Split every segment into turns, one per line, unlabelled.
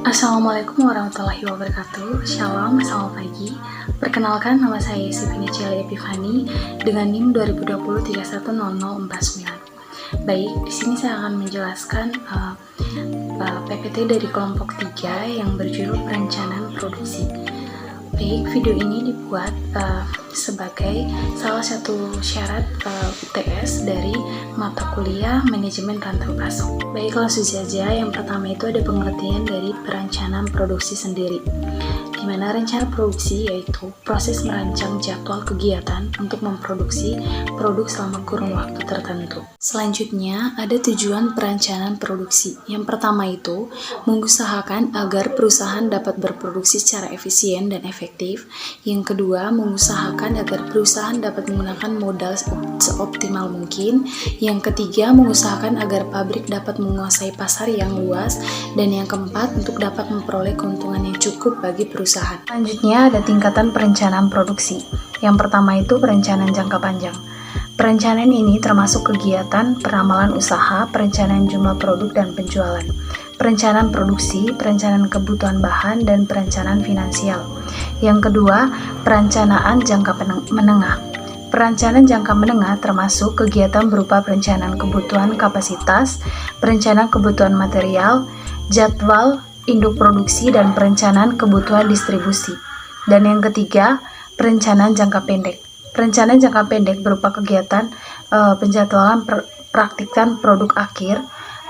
Assalamualaikum warahmatullahi wabarakatuh. Shalom, selamat pagi. Perkenalkan, nama saya Yesifina Ciali Epifani dengan NIM 2020310049. Baik, di sini saya akan menjelaskan PPT dari kelompok 3 yang berjudul perencanaan produksi. Baik, video ini dibuat sebagai salah satu syarat UTS dari mata kuliah manajemen rantai pasok. Baik, langsung saja. Yang pertama itu ada pengertian dari perencanaan produksi sendiri, di mana rencana produksi yaitu proses merancang jadwal kegiatan untuk memproduksi produk selama kurun waktu tertentu. Selanjutnya, ada tujuan perencanaan produksi. Yang pertama itu mengusahakan agar perusahaan dapat berproduksi secara efisien dan efektif. Yang kedua, mengusahakan agar perusahaan dapat menggunakan modal seoptimal mungkin. Yang ketiga, mengusahakan agar pabrik dapat menguasai pasar yang luas. Dan yang keempat, untuk dapat memperoleh keuntungan yang cukup bagi perusahaan. Selanjutnya ada tingkatan perencanaan produksi. Yang pertama itu perencanaan jangka panjang. Perencanaan ini termasuk kegiatan peramalan usaha, perencanaan jumlah produk dan penjualan, perencanaan produksi, perencanaan kebutuhan bahan, dan perencanaan finansial. Yang kedua, perencanaan jangka menengah. Perencanaan jangka menengah termasuk kegiatan berupa perencanaan kebutuhan kapasitas, perencanaan kebutuhan material, jadwal induk produksi, dan perencanaan kebutuhan distribusi. Dan yang ketiga, perencanaan jangka pendek. Perencanaan jangka pendek berupa kegiatan penjadwalan praktikan produk akhir,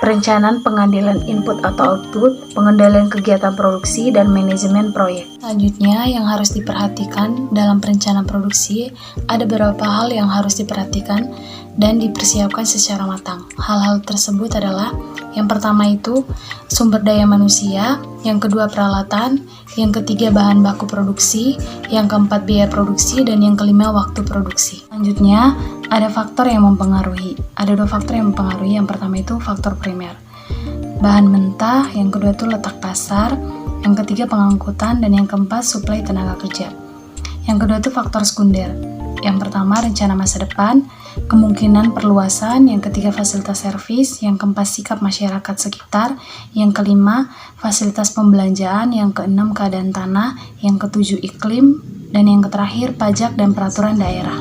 perencanaan pengambilan input atau output, pengendalian kegiatan produksi, dan manajemen proyek. Selanjutnya, yang harus diperhatikan dalam perencanaan produksi, ada beberapa hal yang harus diperhatikan dan dipersiapkan secara matang. Hal-hal tersebut adalah yang pertama itu sumber daya manusia, yang kedua peralatan, yang ketiga bahan baku produksi, yang keempat biaya produksi, dan yang kelima waktu produksi. Selanjutnya, ada faktor yang mempengaruhi. Ada dua faktor yang mempengaruhi. Yang pertama itu faktor primer, bahan mentah, yang kedua itu letak pasar, yang ketiga pengangkutan, dan yang keempat suplai tenaga kerja. Yang kedua itu faktor sekunder. Yang pertama rencana masa depan, kemungkinan perluasan, yang ketiga fasilitas servis, yang keempat sikap masyarakat sekitar, yang kelima fasilitas pembelanjaan, yang keenam keadaan tanah, yang ketujuh iklim, dan yang terakhir pajak dan peraturan daerah.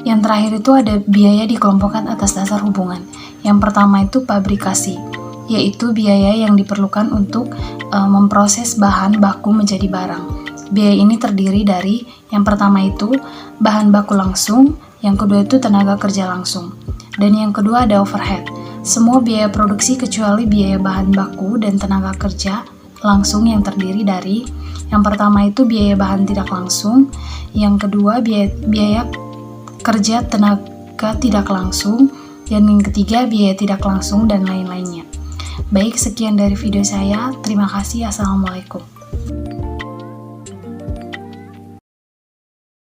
Yang terakhir itu ada biaya dikelompokkan atas dasar hubungan. Yang pertama itu pabrikasi, yaitu biaya yang diperlukan untuk memproses bahan baku menjadi barang. Biaya ini terdiri dari yang pertama itu bahan baku langsung, yang kedua itu tenaga kerja langsung, dan yang kedua ada overhead. Semua biaya produksi kecuali biaya bahan baku dan tenaga kerja langsung yang terdiri dari yang pertama itu biaya bahan tidak langsung, yang kedua biaya kerja tenaga tidak langsung, dan yang ketiga biaya tidak langsung dan lain-lainnya. Baik, sekian dari video saya. Terima kasih. Assalamualaikum.